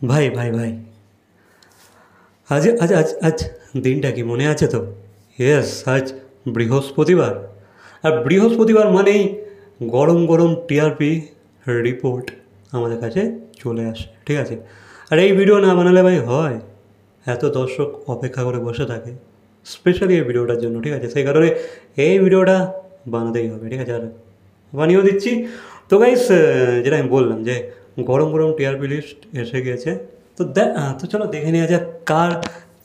ভাই ভাই ভাই, আজ আজ আজ আজ দিনটা কি মনে আছে তো? ইয়েস, আজ বৃহস্পতিবার। আর বৃহস্পতিবার মানেই গরম গরম টিআরপি রিপোর্ট আমাদের কাছে চলে আসে, ঠিক আছে? আর এই ভিডিও না বানালে ভাই হয়? এত দর্শক অপেক্ষা করে বসে থাকে স্পেশালি এই ভিডিওটার জন্য, ঠিক আছে? সেই কারণে এই ভিডিওটা বানাতেই হবে, ঠিক আছে? আর বানিয়েও দিচ্ছি। তো গাইস, যেটা আমি বললাম যে গরম গরম টিআরপি লিস্ট এসে গিয়েছে। তো চলো দেখে নেওয়া যাক কার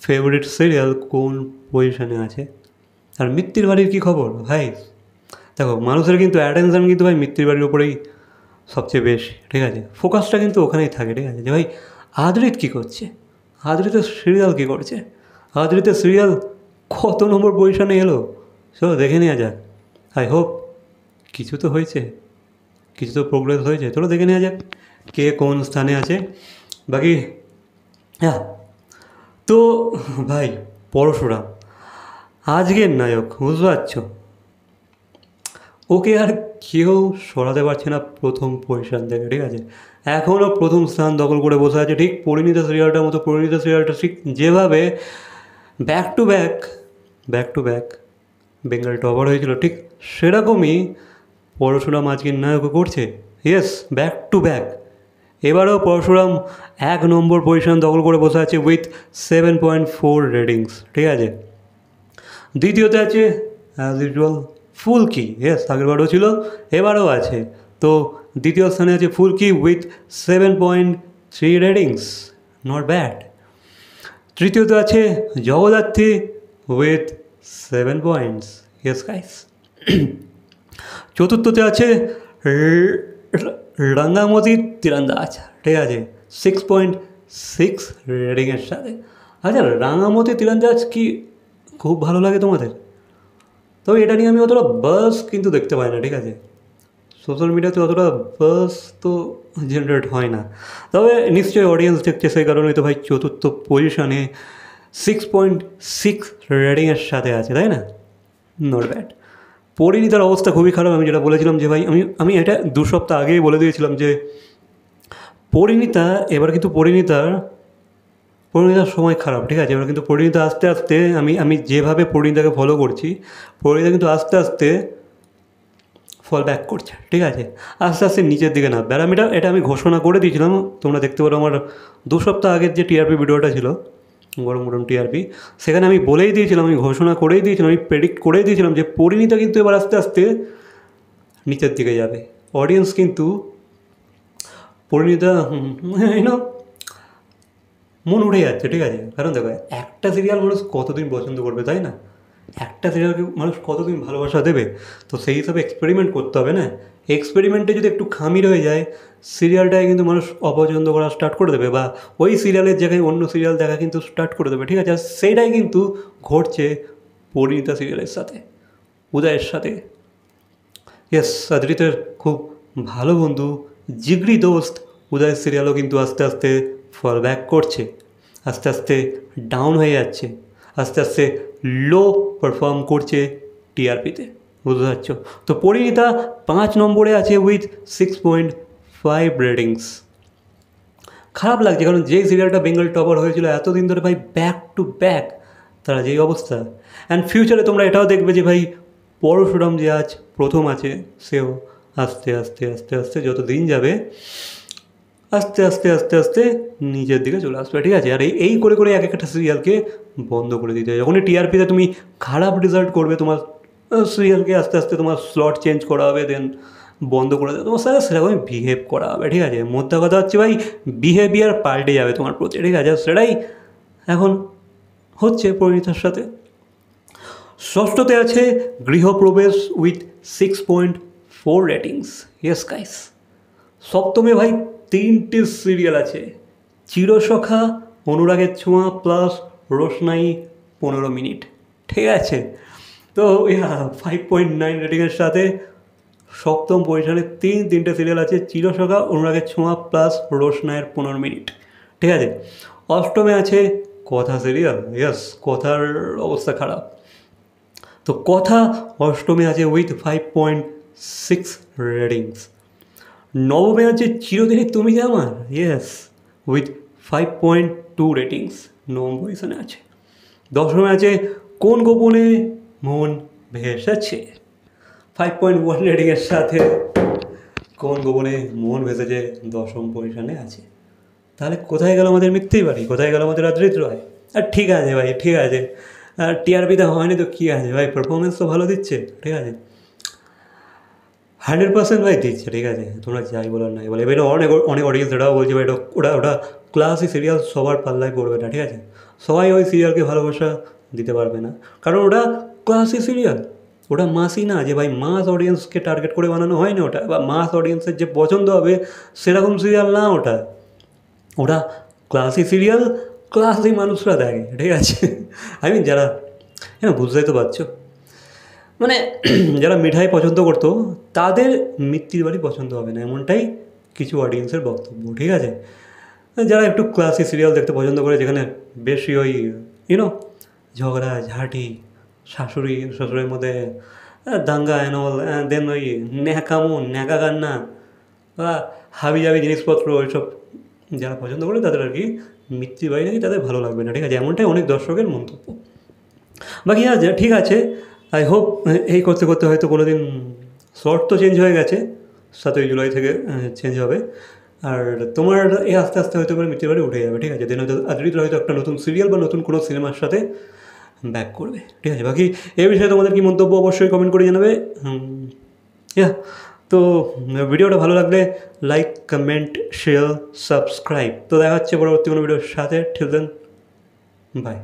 ফেভারিট সিরিয়াল কোন পজিশনে আছে। আর মিত্তির বাড়ির কী খবর ভাই? দেখো, মানুষের কিন্তু অ্যাটেনশন কিন্তু ভাই মিত্তির বাড়ির উপরেই সবচেয়ে বেশি, ঠিক আছে? ফোকাসটা কিন্তু ওখানেই থাকে, ঠিক আছে? যে ভাই আদৃত কী করছে, আদৃতের সিরিয়াল কী করছে, আদৃতের সিরিয়াল কত নম্বর পজিশনে এলো, চলো দেখে নেওয়া যাক। আই হোপ কিছু তো হয়েছে, কিছু তো প্রোগ্রেস হয়েছে। চলো দেখে নেওয়া যাক কে কোন স্থানে আছে। বাকি হ্যাঁ, তো ভাই পরশুরাম আজকের নায়ক, বুঝতে পারছো? ওকে আর কেউ সরাতে পারছে না প্রথম পজিশন থেকে, ঠিক আছে? এখনও প্রথম স্থান দখল করে বসে আছে, ঠিক পরিণীতা সিরিয়ালটার মতো। পরিণীতা সিরিয়ালটা ঠিক যেভাবে back to back back to back Bengal topper হয়েছিল, ঠিক সেরকমই পরশুরাম আজকের নায়কও করছে। Yes, back to back. এবারেও পরশুরাম 1 নম্বর পজিশন দখল করে বসে আছে উইথ 7.4 রেটিংস, ঠিক আছে? দ্বিতীয়তে আছে অ্যাজ ইউজুয়াল ফুলকি। ইয়েস, আগেরবারও ছিল, এবারও আছে। তো দ্বিতীয় স্থানে আছে Phulki with 7.3 ratings, not bad. তৃতীয়তে আছে Jagaddhatri with 7 points. Yes guys. চতুর্থতে আছে রাঙ্গামতি তীরন্দাজ, ঠিক আছে? 6.6 রেটিংয়ের সাথে। আচ্ছা, রাঙ্গামতি তীরন্দাজ কি খুব ভালো লাগে তোমাদের? তবে এটা নিয়ে আমি অতটা বাস কিন্তু দেখতে পাই না, ঠিক আছে? সোশ্যাল মিডিয়াতে অতটা বাস তো জেনারেট হয় না। তবে নিশ্চয়ই অডিয়েন্স দেখছে, সেই কারণেই তো ভাই চতুর্থ পজিশনে 6.6 রেটিংয়ের সাথে আছে, তাই না? Not bad. পরিণীতার অবস্থা খুবই খারাপ। আমি যেটা বলেছিলাম যে ভাই, আমি আমি এটা 2 সপ্তাহ আগেই বলে দিয়েছিলাম যে পরিণীতা, এবার কিন্তু পরিণীতার সময় খারাপ, ঠিক আছে? এবার কিন্তু পরিণীতা আস্তে আস্তে, আমি আমি যেভাবে পরিণীতাকে ফলো করছি, পরিণীতা কিন্তু আস্তে আস্তে ফল ব্যাক করছে, ঠিক আছে? আস্তে আস্তে নিচের দিকে না প্যারামিটার, এটা আমি ঘোষণা করে দিয়েছিলাম। তোমরা দেখতে পারো আমার 2 সপ্তাহ আগের যে টিআরপি ভিডিওটা ছিল, গরম গরম টিআরপি, সেখানে আমি বলেই দিয়েছিলাম, আমি ঘোষণা করেই দিয়েছিলাম, আমি প্রেডিক্ট করেই দিয়েছিলাম যে পরিণীতা কিন্তু এবার আস্তে আস্তে নিচের দিকে যাবে। অডিয়েন্স কিন্তু পরিণীতা ইউনো মন উঠে যাচ্ছে, ঠিক আছে? কারণ দেখো, একটা সিরিয়াল মানুষ কতদিন পছন্দ করবে, তাই না? একটা সিরিয়ালকে মানুষ কতদিন ভালোবাসা দেবে? তো সেই হিসাবে এক্সপেরিমেন্ট করতে হবে না? এক্সপেরিমেন্টে যদি একটু খামি রয়ে যায়, সিরিয়ালটাকে কিন্তু মানুষ অপছন্দ করা স্টার্ট করে দেবে, বা ওই সিরিয়ালের জায়গায় অন্য সিরিয়াল দেখা কিন্তু স্টার্ট করে দেবে, ঠিক আছে? আর সেইটাই কিন্তু ঘটছে পরিণীতা সিরিয়ালের সাথে, উদয়ের সাথে। ইয়েস, আদ্রিতের খুব ভালো বন্ধু, জিগরি দোস্ত উদয় সিরিয়ালও কিন্তু আস্তে আস্তে ফল ব্যাক করছে, আস্তে আস্তে ডাউন হয়ে যাচ্ছে, আস্তে আস্তে লো পারফর্ম করছে টিআরপিতে, বুঝতে পারছো? তো পরিণীতা 5 নম্বরে আছে উইথ 6.5 রেটিংস। খারাপ লাগছে, কারণ যেই সিরিয়ালটা বেঙ্গল টপার হয়েছিল এতদিন ধরে ভাই, ব্যাক টু ব্যাক তারা যেই অবস্থা। অ্যান্ড ফিউচারে তোমরা এটাও দেখবে যে ভাই পরশুরাম যে আজ প্রথম আছে, সেও আস্তে আস্তে আস্তে আস্তে যত দিন যাবে আস্তে আস্তে আস্তে আস্তে নিজের দিকে চলে আসবে, ঠিক আছে? আর এই করে করে এক একটা সিরিয়ালকে বন্ধ করে দিতে হয়। যখনই টিআরপিতে তুমি খারাপ রেজাল্ট করবে, তোমার সিরিয়ালকে আস্তে আস্তে তোমার স্লট চেঞ্জ করা হবে, দেন বন্ধ করে দেবে, তোমার সাথে সেরকমই বিহেভ করা হবে, ঠিক আছে? মোদ্দা কথা হচ্ছে ভাই, বিহেভিয়ার পাল্টে যাবে তোমার প্রতি, ঠিক আছে? সেটাই এখন হচ্ছে পরিণীতার সাথে। ষষ্ঠতে আছে Grihapravesh with 6.4 ratings. Yes guys. সপ্তমে ভাই 3টে সিরিয়াল আছে, চিরসখা, অনুরাগের ছোঁয়া প্লাস রোশনাই 15 মিনিট, ঠিক আছে? তো 5.9 রেটিংয়ের সাথে সপ্তম পজিশনে তিনটে সিরিয়াল আছে, চিরসখা, অনুরাগের ছোঁয়া প্লাস রোশনাইয়ের 15 মিনিট, ঠিক আছে? অষ্টমে আছে কথা সিরিয়াল। ইয়েস, কথার অবস্থা খারাপ। তো কথা অষ্টমে আছে উইথ 5.6 রেটিংস। নবমে আছে চিরদিনই তুমি যে আমার। ইয়েস, উইথ 5.2 রেটিংস, নবম পজিশনে আছে। দশমে আছে কোন গোপনে মন ভেসেছে, 5.1 রেটিংয়ের সাথে কোন গোপনে মন ভেসেছে দশম পজিশনে আছে। তাহলে কোথায় গেল আমাদের মিথ্যেই বাড়ি, কোথায় গেল আমাদের অদ্রিত রয়? আর ঠিক আছে ভাই, ঠিক আছে, আর টিআরপিতে হয়নি তো কী আছে ভাই, পারফরমেন্স তো ভালো দিচ্ছে, ঠিক আছে, 100% ভাই দিচ্ছে, ঠিক আছে, তোমরা যাই বলার নাই বলে। এবার অনেক অনেক অডিয়েন্স এটাও বলছে ভাই ওটা ওটা ক্লাসি সিরিয়াল সবার পাল্লায় পড়বে না, ঠিক আছে, সবাই ওই সিরিয়ালকে ভালোবাসা দিতে পারবে না, কারণ ওটা ক্লাসি সিরিয়াল, ওটা মাসই না, যে ভাই মাস অডিয়েন্সকে টার্গেট করে বানানো হয় না ওটা, বা মাস অডিয়েন্সের যে পছন্দ হবে সেরকম সিরিয়াল না ওটা, ওটা ক্লাসি সিরিয়াল, ক্লাসি মানুষরা দেখে, ঠিক আছে, আই মিন যারা, হ্যাঁ বুঝতেই তো পারছো, মানে যারা মিঠাই পছন্দ করতো তাদের মিত্তির বাড়ি পছন্দ হবে না, এমনটাই কিছু অডিয়েন্সের বক্তব্য, ঠিক আছে। যারা একটু ক্লাসি সিরিয়াল দেখতে পছন্দ করে, যেখানে বেশি ওই ইউনো ঝগড়া ঝাঁটি, শাশুড়ি শ্বশুরের মধ্যে দাঙ্গা অ্যান্ড অল, দেন ওই ন্যাকামো ন্যাকা কান্না বা হাবি জাবি জিনিসপত্র, ওইসব যারা পছন্দ করে তাদের আর কি মিত্তির বাড়ি নাকি তাদের ভালো লাগবে না, ঠিক আছে, এমনটাই অনেক দর্শকের মন্তব্য। বাকি আছে ঠিক আছে, আই হোপ এই করতে করতে হয়তো কোনো দিন শর্ট তো চেঞ্জ হয়ে গেছে, 7ই জুলাই থেকে চেঞ্জ হবে, আর তোমার এই আস্তে আস্তে হয়তো করে মিত্তির বাড়ি উঠে যাবে, ঠিক আছে, দেন হয়তো আদ্রিত হয়তো একটা নতুন সিরিয়াল বা নতুন কোনো সিনেমার সাথে ব্যাক করবে, ঠিক আছে। বাকি এই বিষয়ে তোমাদের কি মন্তব্য অবশ্যই কমেন্ট করে জানাবে। ইয়া, তো ভিডিওটা ভালো লাগলে লাইক কমেন্ট শেয়ার সাবস্ক্রাইব, তো দেখা হচ্ছে পরবর্তী কোনো ভিডিওর সাথে, ঠিক দেন, বাই।